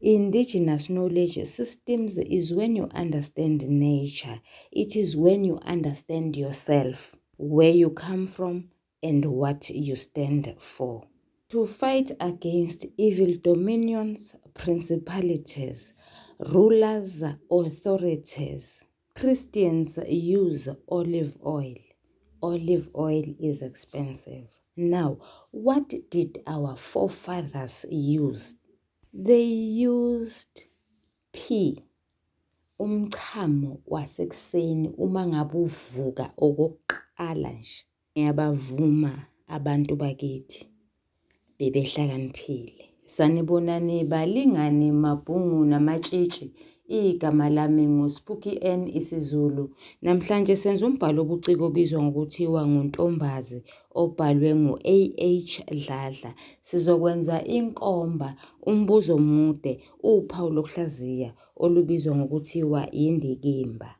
Indigenous knowledge systems is when you understand nature. It is when you understand yourself, where you come from, and what you stand for. To fight against evil dominions, principalities, rulers, authorities, Christians use olive oil. Olive oil is expensive. Now, what did our forefathers use? They used umchamo wasekuseni uma ngabe uvuka okokuqala nje. Ngiyabavuma abantu bakithi bebehlakaniphile. Sanibonani balingani mabhungu namatshitshi. Igama lami nguSpooky N isiZulu. Namhlanje senza umbhalo obuciko obizwa ngokuthiwa nguNtombazi obhalwe ngu-A.H. Dladla. Sizokwenza inkomba, umbuzo omude, uphawu lokuhlaziya olubizwa ngokuthiwa indikimba.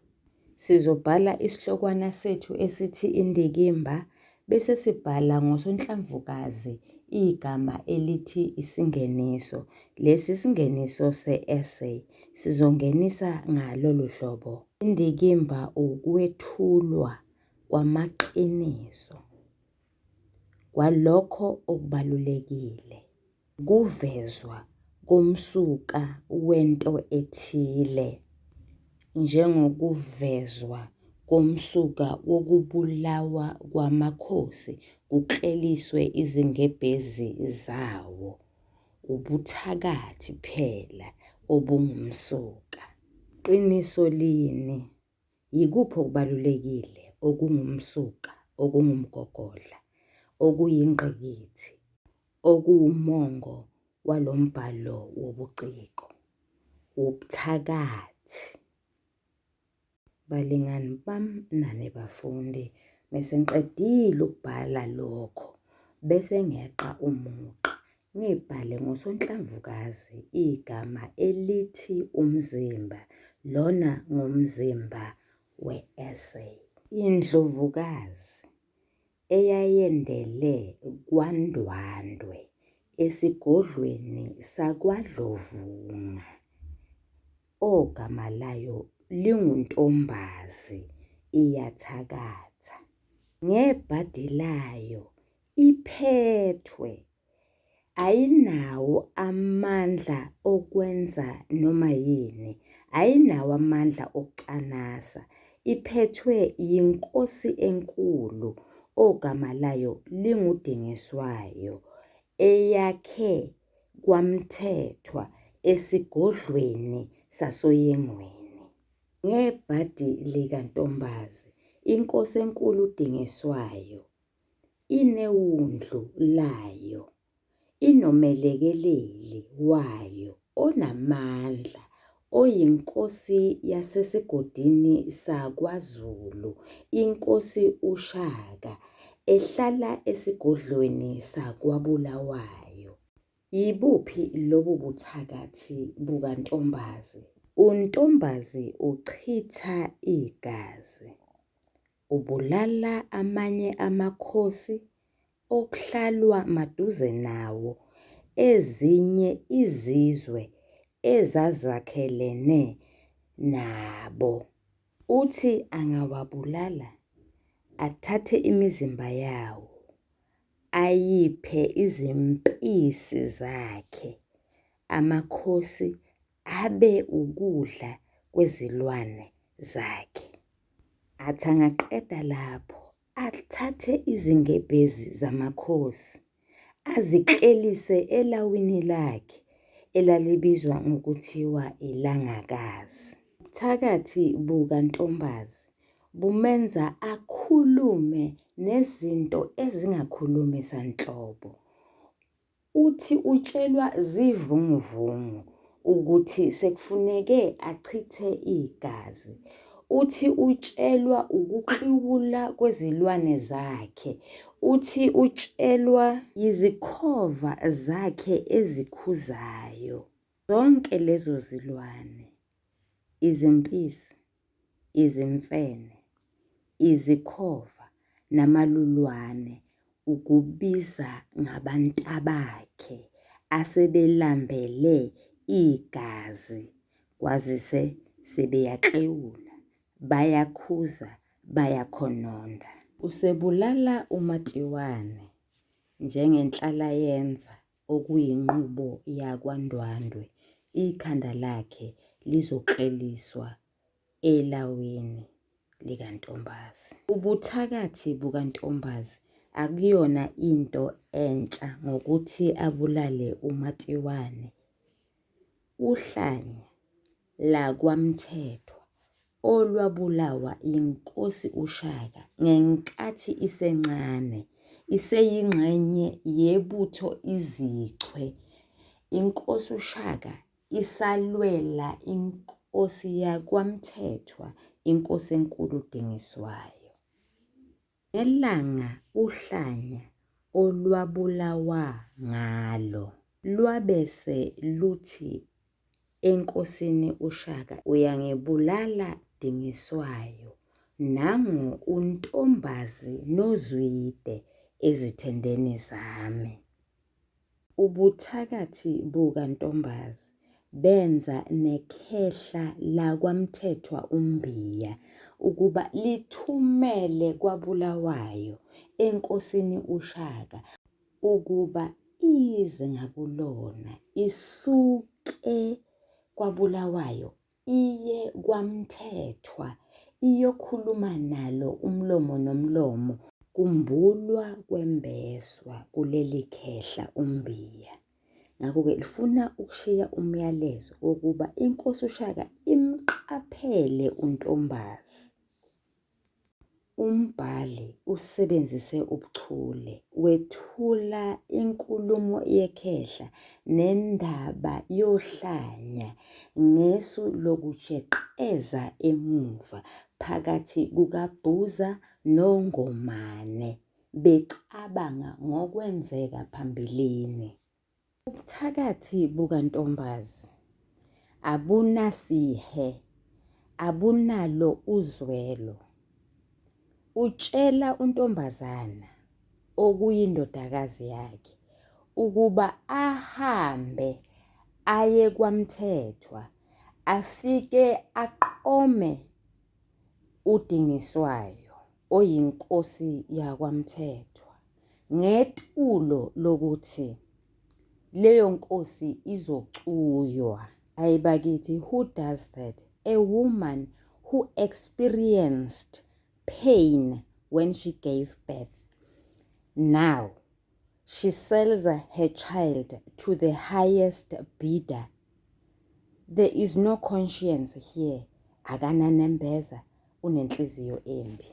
Sizobhala isihlokwana sethu esithi indikimba bese sibhala ngosonhlamvukazi igama elithi isingeniso. Lesi singeniso se-essay sizongenisa ngalolu hlobo. Indikimba ukwethulwa kwamaqiniso kwalokho okubalulekile, kuvezwa komsuka wento ethile, njengokuvezwa komsuka wokubulawa kwamakhosi kukleliswe izingebhezi zawo, ubuthakathi phela obungumsuka. Qiniso lini? Yikuphi okubalulekile okungumsuka, okungumgogodla, okuyingqikithi, okuwumongo walombhalo wobuciko? Ubuthakathi. Balingani bami nane bafundi, bese ngiqedile ukubhala lokho bese ngeqa umugqa ngibhale ngosonhlamvukazi igama elithi umzimba. Lona ngumzimba we-essay. Indlovukazi eyayendele kwaNdwandwe esigodlweni sakwaDlovunga, ogama layo linguNtombazi, iyathakatha. Ngebhadi layo iphethwe, ayinawo amandla okwenza noma yini, ayinawo amandla okucanasa. Iphethwe yinkosi enkulu, ogama layo linguDingiswayo, eyakhe kwamthethwa esigodlweni sasoyengweni. Ngebhadi likaNtombazi, inkosi enkulu uDingiswayo inewundlu layo, inomelekeleli wayo onamandla, oyinkosi yasesigodini sakwaZulu, inkosi uShaka, ehlala esigodlweni sakwaBulawayo. Yibuphi lobu buthakathi bukaNtombazi? UNtombazi uchitha igazi, ubulala amanye amakhosi okuhlalwa maduze nawo, ezinye izizwe ezazakhelene nabo. Uthi angawabulala, athathe imizimba yawo, ayiphe izimpisi zakhe, amakhosi abe ukudla kwezilwane zakhe. Athi angaqeda lapho, athathe izingebhezi zamakhosi, aziklelise elawini lakhe elalibizwa ngokuthiwa ilangakazi. Ubuthakathi bukaNtombazi bumenza akhulume nezinto ezingakhulumi sanhlobo. Uthi utshelwa zivunguvungu ukuthi sekufuneke achithe igazi. Uthi utshelwa ukuqiwula kwezilwane zakhe. Uthi utshelwa yizikhova zakhe ezikhuzayo. Zonke lezo zilwane, izimpisi, izimfene, izikhova namalulwane, ukubiza ngabantabakhe asebelambele igazi, kwazise sebeyaklewula, bayakhuza, bayakhononda. Usebulala umatiwane njengenhlalayenza okuyinqubo yakwaNdwandwe, ikhanda lakhe lizokleliswa elaweni likaNtombazi. Ubuthakathi bukaNtombazi akuyona into entsha ngokuthi abulale umatiwane. Uhlanya lakwaMthethwa olwabulawa inkosi uShaka ngenkathi isencane, iseyingxenye yebutho iZichwe, inkosi uShaka isalwela inkosi yakwaMthethwa, inkosi enkulu uDingiswayo. Ngelanga uhlanya olwabulawa ngalo lwabese luthi enkosini uShaka, uyangibulala Dingiswayo, nangu uNtombazi noZwide ezithendeni zami. Ubuthakathi bukaNtombazi benza nekhehla lakwaMthethwa uMbiya ukuba lithumele kwaBulawayo enkosini uShaka ukuba ize ngakulona, isuke kwaBulawayo iye kwaMthethwa iyokhuluma nalo umlomo nomlomo kumbulwa kwembeswa kuleli khehla uMbiya. Ngakho-ke lifuna ukushiya umyalezo wokuba inkosi uShaka imqaphele uNtombazi. Umbhali usebenzise ubuchule, wethula inkulumo yekhehla nendaba yohlanya ngesu lokujeqeza emuva phakathi kukaBhuza noNgomane, becabanga ngokwenzeka phambilini. Ubuthakathi bukaNtombazi abunasihe, abunalo uzwelo. Utshela untombazana okuyindodakazi yakhe ukuba ahambe aye kwaMthethwa afike aqome uDingiswayo oyinkosi yakwaMthethwa ngetulo lokuthi leyo nkosi izocuywa. Hayi bakithi, who does that? A woman who experienced pain when she gave birth. Now she sells her child to the highest bidder. There is no conscience here. Akananembeza, unenhliziyo embi.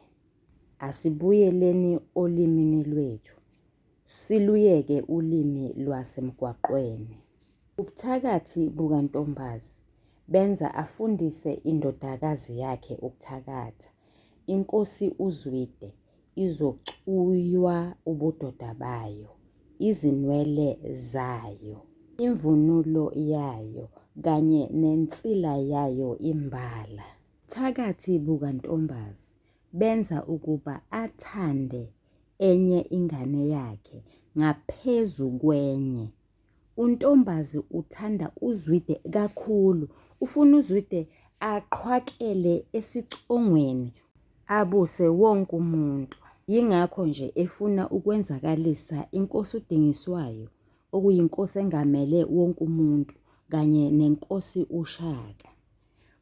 Asibuyeleni olimini lwethu, siluyeke ulimi lwasemgwaqweni. Ubuthakathi bukaNtombazi benza afundise indodakazi yakhe ukuthakatha. Inkosi uZwide izocuywa ubudoda bayo, izinwele zayo, imvunulo yayo kanye nensila yayo imbala. Ubuthakathi bukaNtombazi benza ukuba athande enye ingane yakhe ngaphezu kwenye. uNtombazi uthanda uZwide kakhulu, ufuna uZwide aqhwakele esicongweni abuse wonke umuntu. Yingakho nje efuna ukwenzakalisa inkosi uDingiswayo okuyinkosi engamele wonke umuntu kanye nenkosi uShaka.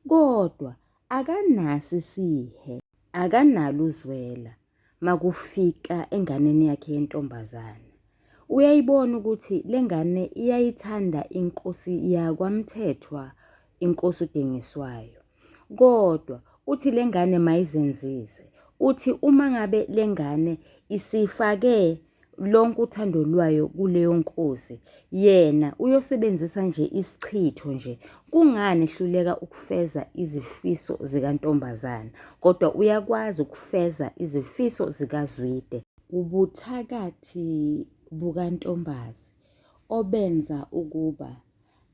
Kodwa akanasi sihe, akanalo uzwela makufika enganeni yakhe yentombazana. Uyayibona ukuthi lengane iyayithanda inkosi yakwaMthethwa, inkosi uDingiswayo. Kodwa uthi lengane mayizenzise, uthi uma ngabe lengane isifake lonke uthando lwayo kuleyo nkosi, yena uyosebenzisa nje isichitho nje. Kungani ehluleka ukufeza izifiso zikaNtombazana, kodwa uyakwazi ukufeza izifiso zikaZwide. Ubuthakathi bukaNtombazi obenza ukuba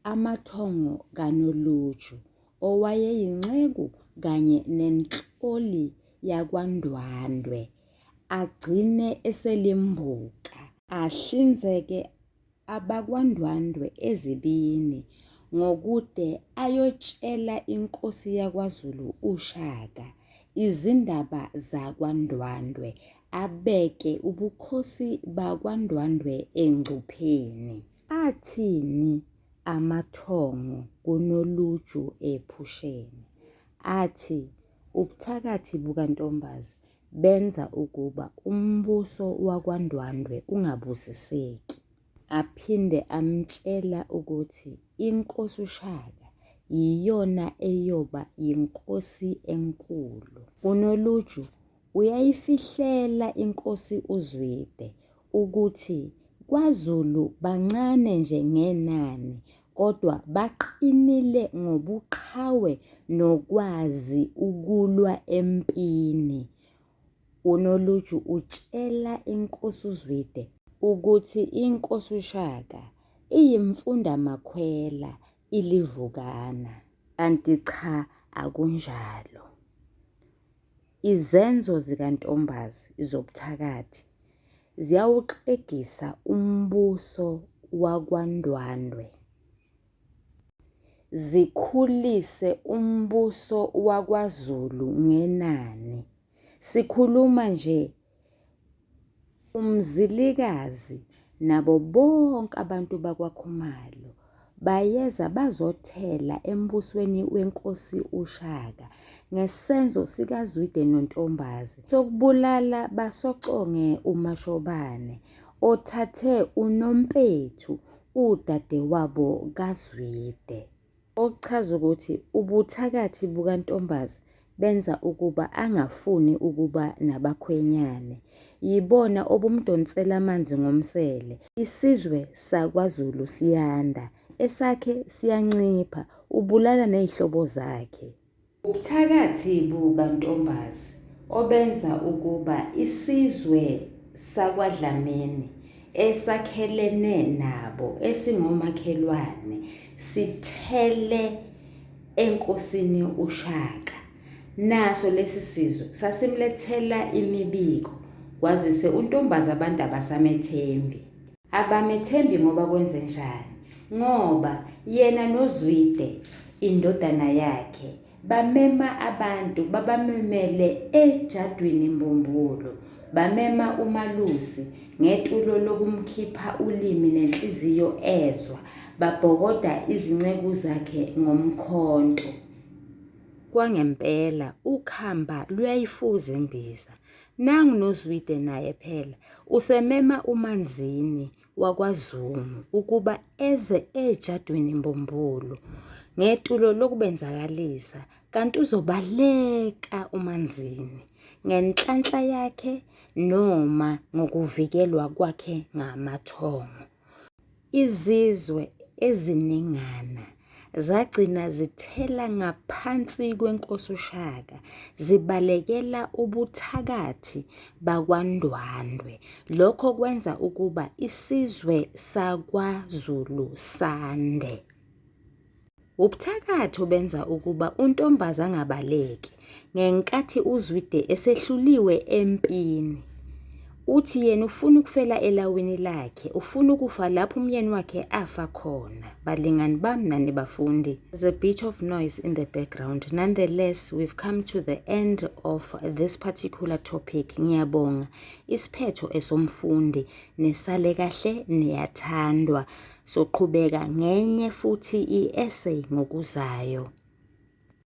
amathongo kaNoluju owayeyinceku kanye nenhloli yakwaNdwandwe agcine eselimbuka, ahlinzeke abakwaNdwandwe ezibini ngokude ayotshela inkosi yakwaZulu uShaka izindaba zakwaNdwandwe, abeke ubukhosi bakwaNdwandwe engcupheni. Athini amathongo kuNoluju ephusheni? Athi ubuthakathi bukaNtombazi benza ukuba umbuso wakwaNdwandwe ungabusiseki. Aphinde amtshela ukuthi inkosi uShaka yiyona eyoba yinkosi enkulu. UNoluju uyayifihlela inkosi uZwide ukuthi kwaZulu bancane nje ngenani, kodwa baqinile ngobuqhawe nokwazi ukulwa empini. UNoluju utshela inkosi uZwide ukuthi inkosi uShaka iyimfundamakhwela ilivukana, kanti cha akunjalo. Izenzo zikaNtombazi zobuthakathi ziyawuxegisa umbuso wakwaNdwandwe, zikhulise umbuso wakwaZulu ngenani. Sikhuluma nje uMzilikazi nabo bonke abantu bakwaKhumalo bayeza bazothela embusweni wenkosi uShaka ngesenzo sikaZwide noNtombazi sokubulala basoconge uMashobane othathe uNompethu udadewabo kaZwide, okuchaza ukuthi ubuthakathi bukaNtombazi benza ukuba angafuni ukuba nabakhwenyane. Yibona obumdonsela amanzi ngomsele. Isizwe sakwaZulu siyanda, esakhe siyancipha, ubulala nezihlobo zakhe. Ubuthakathi bukaNtombazi obenza ukuba isizwe sakwaDlamini esakhelene nabo esingomakhelwane sithele enkosini uShaka. Naso lesi sizwe sasimlethela imibiko kwazise uNtombazi abantu abasamethembi. Abamethembi ngoba kwenze njani? Ngoba yena noZwide indodana yakhe bamema abantu, babamemele ejadwini Mbumbulu, bamema uMalusi ngetulo lokumkhipha ulimi nenhliziyo ezwa, babhokoda izinceku zakhe ngomkhonto. Kwangempela ukhamba luyayifuza imbiza. Nangu noZwide naye phela usemema uManzini wakwaZungu ukuba eze ejadwini Mbumbulu ngetulo lokubenzakalisa, kanti uzobaleka uManzini ngenhlanhla yakhe noma ngokuvikelwa kwakhe ngamathongo. Izizwe eziningana zagcina zithela ngaphansi kwenkosi uShaka, zibalekela ubuthakathi bakwaNdwandwe. Lokho kwenza ukuba isizwe sakwaZulu sande. Ubuthakathi benza ukuba uNtombazi angabaleki ngenkathi uZwide esehluliwe empini. Uthi yena ufuna ukufela elawini lakhe, ufuna ukufa lapho umyeni wakhe afa khona. Balingani bami nani bafundi, there's a bit of noise in the background. Nonetheless, we've come to the end of this particular topic. Ngiyabonga isiphetho esomfundi, nesale kahle niyathandwa. Soqhubeka ngenye futhi i-essay ngokuzayo.